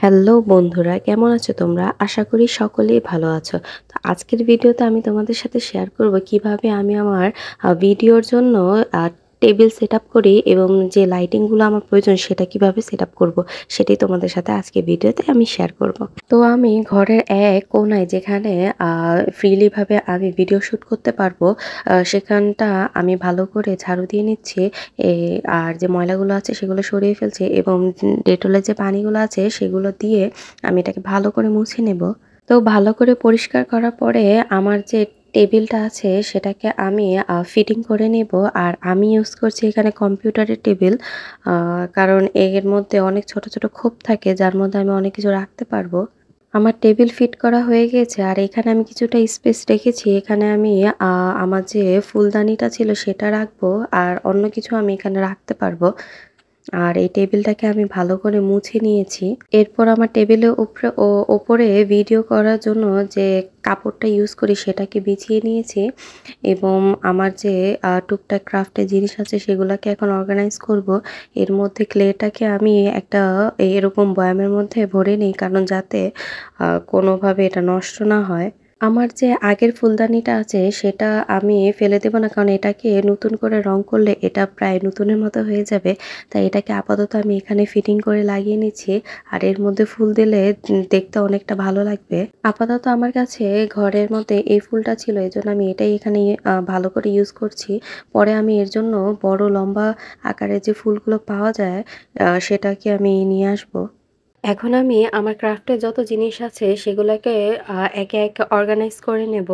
Hello বন্ধুরা, কেমন আছো তোমরা? আশা করি সকলেই ভালো আছো। তো আজকের ভিডিওতে আমি তোমাদের সাথে শেয়ার করব কিভাবে আমি আমার ভিডিওর জন্য টেবিল সেটআপ করি এবং যে লাইটিংগুলো আমার প্রয়োজন সেটা কিভাবে সেটআপ করব সেটাই তোমাদের সাথে আজকে ভিডিওতে আমি শেয়ার করব। তো আমি ঘরের এক কোণায় যেখানে ফ্রিলি ভাবে আমি ভিডিও শুট করতে পারবো সেখানটা আমি ভালো করে ঝাড়ু দিয়ে নিচ্ছি। আর যে ময়লাগুলো আছে সেগুলো সরিয়ে ফেলছি এবং ডেটলের যে পানিগুলো আছে সেগুলো দিয়ে আমি এটাকে ভালো করে মুছে নেব। তো ভালো করে পরিষ্কার করার পরে আমার যে টেবিলটা আছে সেটাকে আমি ফিটিং করে নেব। আর আমি ইউজ করছি এখানে কম্পিউটারের টেবিল, কারণ এর মধ্যে অনেক ছোট ছোট খোপ থাকে যার মধ্যে আমি অনেক কিছু রাখতে পারবো। আমার টেবিল ফিট করা হয়ে গেছে আর এখানে আমি কিছুটা স্পেস রেখেছি। এখানে আমি আমার যে ফুলদানিটা ছিল সেটা রাখবো আর অন্য কিছু আমি এখানে রাখতে পারবো। আর এই টেবিলটাকে আমি ভালো করে মুছে নিয়েছি। এরপর আমার টেবিলের ওপরে ভিডিও করার জন্য যে কাপড়টা ইউজ করি সেটাকে বিছিয়ে নিয়েছি এবং আমার যে টুকটাক ক্রাফটের জিনিস আছে সেগুলোকে এখন অর্গানাইজ করব। এর মধ্যে ক্লেটাকে আমি একটা এরকম বয়ামের মধ্যে ভরে নিই, কারণ যাতে কোনোভাবে এটা নষ্ট না হয়। আমার যে আগের ফুলদানিটা আছে সেটা আমি ফেলে দেব না, কারণ এটাকে নতুন করে রং করলে এটা প্রায় নতুনের মতো হয়ে যাবে। তাই এটাকে আপাতত আমি এখানে ফিটিং করে লাগিয়ে নিচ্ছি। আর এর মধ্যে ফুল দিলে দেখতে অনেকটা ভালো লাগবে। আপাতত আমার কাছে ঘরের মধ্যে এই ফুলটা ছিল, এজন্য আমি এটাই এখানে ভালো করে ইউজ করছি। পরে আমি এর জন্য বড় লম্বা আকারের যে ফুলগুলো পাওয়া যায় সেটাকে আমি নিয়ে আসবো। এখন আমি আমার ক্রাফটের যত জিনিস আছে সেগুলোকে একে একে অর্গানাইজ করে নেব।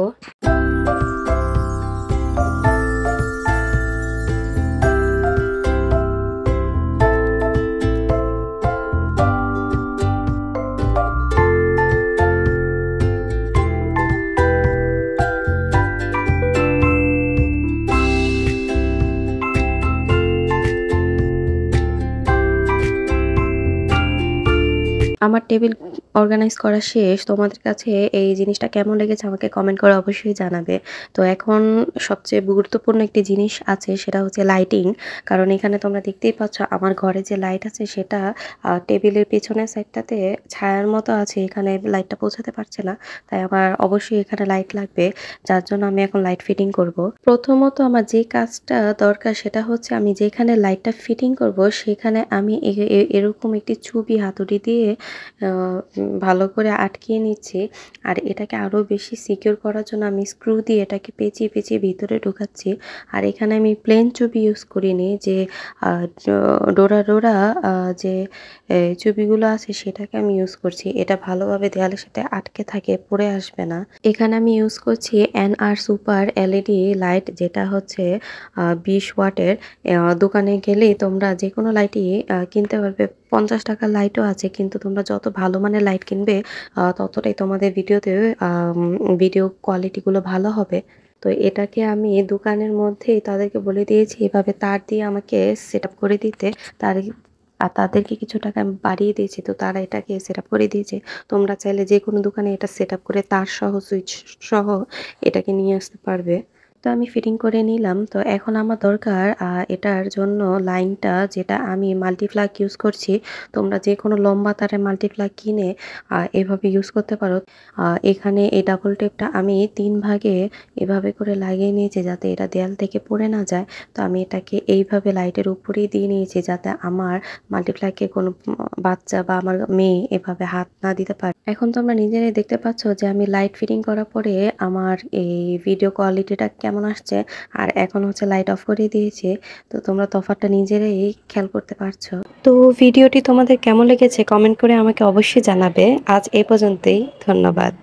আমার টেবিল অর্গানাইজ করা শেষ। তোমাদের কাছে এই জিনিসটা কেমন লেগেছে আমাকে কমেন্ট করে অবশ্যই জানাবে। তো এখন সবচেয়ে গুরুত্বপূর্ণ একটি জিনিস আছে, সেটা হচ্ছে লাইটিং। কারণ এখানে তোমরা দেখতেই পাচ্ছ আমার ঘরে যে লাইট আছে সেটা টেবিলের পেছনের সাইডটাতে ছায়ার মতো আছে, এখানে লাইটটা পৌঁছাতে পারছে না। তাই আমার অবশ্যই এখানে লাইট লাগবে, যার জন্য আমি এখন লাইট ফিটিং করব। প্রথমত আমার যে কাজটা দরকার সেটা হচ্ছে আমি যেখানে লাইটটা ফিটিং করব সেখানে আমি এরকম একটি ছবি হাতুড়ি দিয়ে ভালো করে আটকিয়ে নিচ্ছি। আর এটাকে আরও বেশি সিকিউর করার জন্য আমি স্ক্রু দিয়ে এটাকে পেঁচিয়ে পেঁচিয়ে ভিতরে ঢোকাচ্ছি। আর এখানে আমি প্লেন ছবি ইউজ করিনি, যে ডোরা ডোরা যে ছবিগুলো আছে সেটাকে আমি ইউজ করছি। এটা ভালোভাবে দেয়ালের সাথে আটকে থাকে, পড়ে আসবে না। এখানে আমি ইউজ করছি NR সুপার LED লাইট, যেটা হচ্ছে 20 ওয়াটের। দোকানে গেলেই তোমরা যে কোনো লাইটই কিনতে পারবে। 50 টাকার লাইটও আছে, কিন্তু তোমরা যত ভালো মানের লাইট কিনবে ততটাই তোমাদের ভিডিও কোয়ালিটিগুলো ভালো হবে। তো এটাকে আমি দোকানের মধ্যেই তাদেরকে বলে দিয়েছি এভাবে তার দিয়ে আমাকে সেট আপ করে দিতে। তার আর তাদেরকে কিছু টাকা আমি বাড়িয়ে দিয়েছি, তো তারা এটাকে সেট আপ করে দিয়েছে। তোমরা চাইলে যে কোনো দোকানে এটা সেট আপ করে তার সহ সুইচ সহ এটাকে নিয়ে আসতে পারবে। তো আমি ফিটিং করে নিলাম। তো এখন আমার দরকার এটার জন্য লাইনটা, যেটা আমি মাল্টিপ্লাগ ইউজ করছি। তোমরা যে কোনো লম্বা তারের মাল্টিপ্লাগ কিনে এভাবে ইউজ করতে পারো। এখানে এই ডাবল টেপটা আমি 3 ভাগে এভাবে করে লাগিয়ে নিয়েছি যাতে এটা দেয়াল থেকে পড়ে না যায়। তো আমি এটাকে এইভাবে লাইটের উপরেই দিয়ে নিয়েছি যাতে আমার মাল্টিপ্লাগে কোনো বাচ্চা বা আমার মেয়ে এভাবে হাত না দিতে পারে। এখন তোমরা নিজেরাই দেখতে পাচ্ছ যে আমি লাইট ফিটিং করার পরে আমার এই ভিডিও কোয়ালিটিটা কেমন আসছে। আর এখন হচ্ছে লাইট অফ করে দিয়েছি, তো তোমরা তফাৎটা নিজেরাই খেয়াল করতে পারছো। তো ভিডিওটি তোমাদের কেমন লেগেছে কমেন্ট করে আমাকে অবশ্যই জানাবে। আজ এই পর্যন্তই, ধন্যবাদ।